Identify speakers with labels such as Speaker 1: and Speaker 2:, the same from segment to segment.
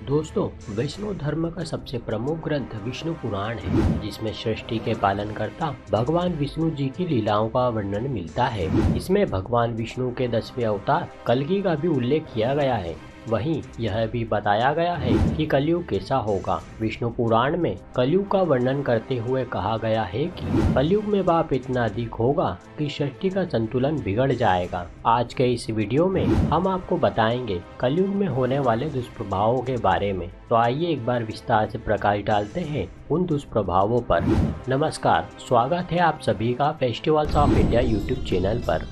Speaker 1: दोस्तों, वैष्णव धर्म का सबसे प्रमुख ग्रंथ विष्णु पुराण है, जिसमें सृष्टि के पालनकर्ता भगवान विष्णु जी की लीलाओं का वर्णन मिलता है। इसमें भगवान विष्णु के 10वें अवतार कल्कि का भी उल्लेख किया गया है। वहीं यह भी बताया गया है कि कलयुग कैसा होगा। विष्णु पुराण में कलयुग का वर्णन करते हुए कहा गया है कि कलयुग में पाप इतना अधिक होगा कि सृष्टि का संतुलन बिगड़ जाएगा। आज के इस वीडियो में हम आपको बताएंगे कलयुग में होने वाले दुष्प्रभावों के बारे में। तो आइए एक बार विस्तार से प्रकाश डालते हैं उन दुष्प्रभावों पर। नमस्कार, स्वागत है आप सभी का festivals of India YouTube channel पर।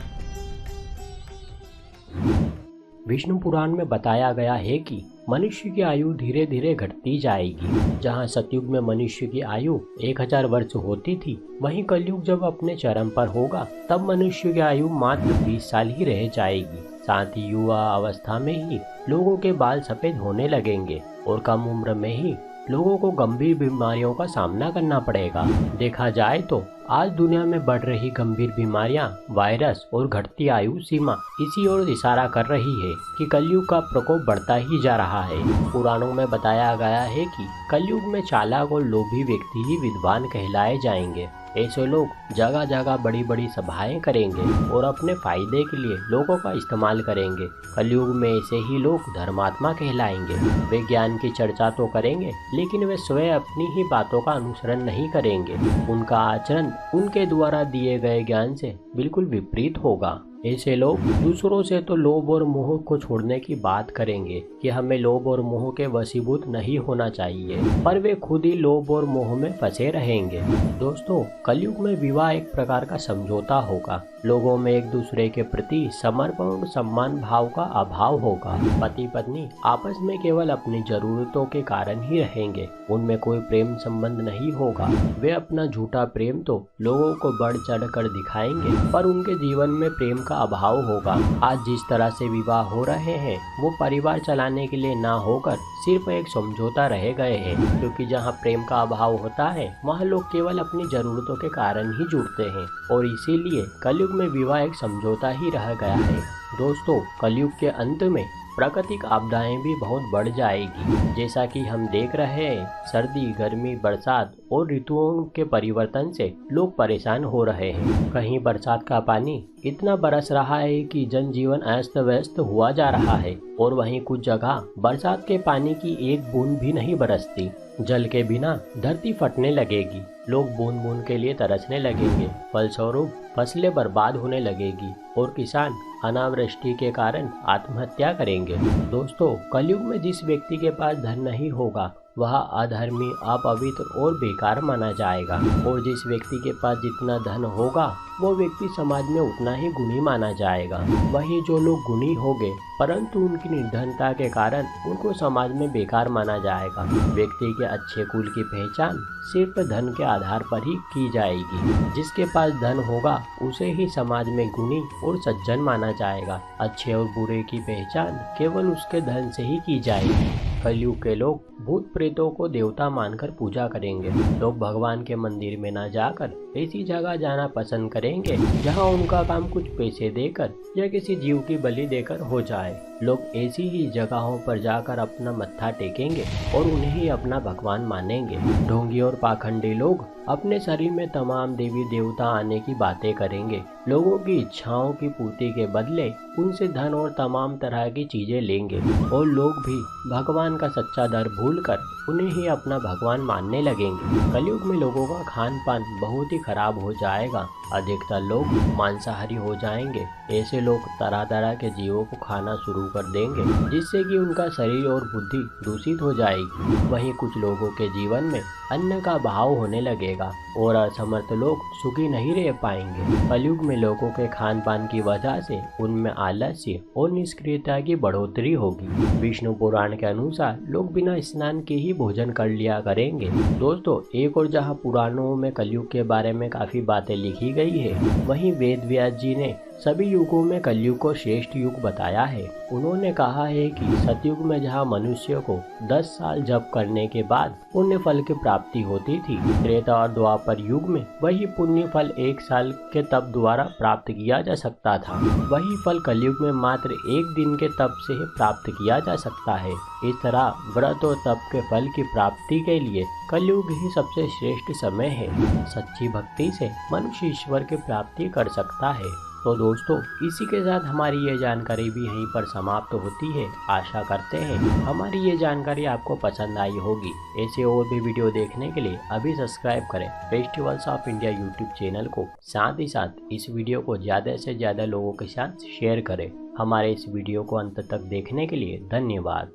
Speaker 1: विष्णु पुराण में बताया गया है कि मनुष्य की आयु धीरे धीरे घटती जाएगी। जहां सतयुग में मनुष्य की आयु 1000 वर्ष होती थी, वहीं कलयुग जब अपने चरम पर होगा तब मनुष्य की आयु मात्र 20 साल ही रह जाएगी। साथ ही युवा अवस्था में ही लोगों के बाल सफेद होने लगेंगे और कम उम्र में ही लोगों को गंभीर बीमारियों का सामना करना पड़ेगा। देखा जाए तो आज दुनिया में बढ़ रही गंभीर बीमारियां, वायरस और घटती आयु सीमा इसी ओर इशारा कर रही है कि कलयुग का प्रकोप बढ़ता ही जा रहा है। पुराणों में बताया गया है कि कलयुग में चालाक और लोभी व्यक्ति ही विद्वान कहलाए जाएंगे। ऐसे लोग जगह जगह बड़ी बड़ी सभाएं करेंगे और अपने फायदे के लिए लोगों का इस्तेमाल करेंगे। कलयुग में ऐसे ही लोग धर्मात्मा कहलाएंगे। वे ज्ञान की चर्चा तो करेंगे, लेकिन वे स्वयं अपनी ही बातों का अनुसरण नहीं करेंगे। उनका आचरण उनके द्वारा दिए गए ज्ञान से बिल्कुल विपरीत होगा। ऐसे लोग दूसरों से तो लोभ और मोह को छोड़ने की बात करेंगे कि हमें लोभ और मोह के वशीभूत नहीं होना चाहिए, पर वे खुद ही लोभ और मोह में फंसे रहेंगे। दोस्तों, कलयुग में विवाह एक प्रकार का समझौता होगा। लोगों में एक दूसरे के प्रति समर्पण और सम्मान भाव का अभाव होगा। पति पत्नी आपस में केवल अपनी जरूरतों के कारण ही रहेंगे। उनमें कोई प्रेम संबंध नहीं होगा। वे अपना झूठा प्रेम तो लोगों को बढ़ चढ़ कर दिखाएंगे, पर उनके जीवन में प्रेम का अभाव होगा। आज जिस तरह से विवाह हो रहे हैं वो परिवार चलाने के लिए ना होकर सिर्फ एक समझौता रह गए हैं, क्योंकि जहाँ प्रेम का अभाव होता है वहाँ लोग केवल अपनी जरूरतों के कारण ही जुड़ते हैं और इसीलिए कलयुग में विवाह एक समझौता ही रह गया है। दोस्तों, कलयुग के अंत में प्राकृतिक आपदाएं भी बहुत बढ़ जाएगी। जैसा कि हम देख रहे हैं, सर्दी, गर्मी, बरसात और ऋतुओं के परिवर्तन से लोग परेशान हो रहे हैं। कहीं बरसात का पानी इतना बरस रहा है कि जनजीवन अस्त व्यस्त हुआ जा रहा है और वहीं कुछ जगह बरसात के पानी की एक बूंद भी नहीं बरसती। जल के बिना धरती फटने लगेगी। लोग बूंद बूंद के लिए तरसने लगेंगे। फलस्वरूप फसलें बर्बाद होने लगेगी और किसान अनावृष्टि के कारण आत्महत्या करेंगे। दोस्तों, कलयुग में जिस व्यक्ति के पास धन नहीं होगा वह अधर्मी, अपवित्र और बेकार माना जाएगा, और जिस व्यक्ति के पास जितना धन होगा वो व्यक्ति समाज में उतना ही गुणी माना जाएगा। वही जो लोग गुणी होंगे परंतु उनकी निर्धनता के कारण उनको समाज में बेकार माना जाएगा। व्यक्ति के अच्छे कुल की पहचान सिर्फ धन के आधार पर ही की जाएगी। जिसके पास धन होगा उसे ही समाज में गुणी और सज्जन माना जाएगा। अच्छे और बुरे की पहचान केवल उसके धन से ही की जाएगी। कलयुग के लोग भूत प्रेतों को देवता मानकर पूजा करेंगे। लोग भगवान के मंदिर में न जाकर ऐसी जगह जाना पसंद करेंगे जहां उनका काम कुछ पैसे देकर या किसी जीव की बलि देकर हो जाए। लोग ऐसी ही जगहों पर जाकर अपना मत्था टेकेंगे और उन्हें ही अपना भगवान मानेंगे। ढोंगी और पाखंडी लोग अपने शरीर में तमाम देवी देवता आने की बातें करेंगे। लोगों की इच्छाओं की पूर्ति के बदले उनसे धन और तमाम तरह की चीजें लेंगे और लोग भी भगवान का सच्चा दर भूलकर उन्हें ही अपना भगवान मानने लगेंगे। कलयुग में लोगों का खान पान बहुत ही खराब हो जाएगा। अधिकतर लोग मांसाहारी हो जाएंगे। ऐसे लोग तरह तरह के जीवों को खाना शुरू कर देंगे, जिससे कि उनका शरीर और बुद्धि दूषित हो जाएगी। वहीं कुछ लोगों के जीवन में अन्न का अभाव होने लगेगा और असमर्थ लोग सुखी नहीं रह पाएंगे। कलयुग में लोगों के खान पान की वजह से उनमें आलस्य और निष्क्रियता की बढ़ोतरी होगी। विष्णु पुराण के अनुसार लोग बिना स्नान के ही भोजन कर लिया करेंगे। दोस्तों, एक और जहाँ पुराणों में कलयुग के बारे में काफी बातें लिखी गई है, वहीं वेद व्यास जी ने सभी युगों में कलयुग को श्रेष्ठ युग बताया है। उन्होंने कहा है कि सतयुग में जहाँ मनुष्य को 10 साल जप करने के बाद पुण्य फल की प्राप्ति होती थी, त्रेता और द्वापर युग में वही पुण्य फल 1 साल के तप द्वारा प्राप्त किया जा सकता था। वही फल कलयुग में मात्र 1 दिन के तप से ही प्राप्त किया जा सकता है। इस तरह व्रत और तप के फल की प्राप्ति के लिए कलयुग ही सबसे श्रेष्ठ समय है। सच्ची भक्ति से मनुष्य ईश्वर की प्राप्ति कर सकता है। तो दोस्तों, इसी के साथ हमारी ये जानकारी भी यहीं पर समाप्त होती है। आशा करते हैं हमारी ये जानकारी आपको पसंद आई होगी। ऐसे और भी वीडियो देखने के लिए अभी सब्सक्राइब करें festivals of India YouTube channel को। साथ ही साथ इस वीडियो को ज़्यादा से ज़्यादा लोगों के साथ शेयर करें। हमारे इस वीडियो को अंत तक देखने के लिए धन्यवाद।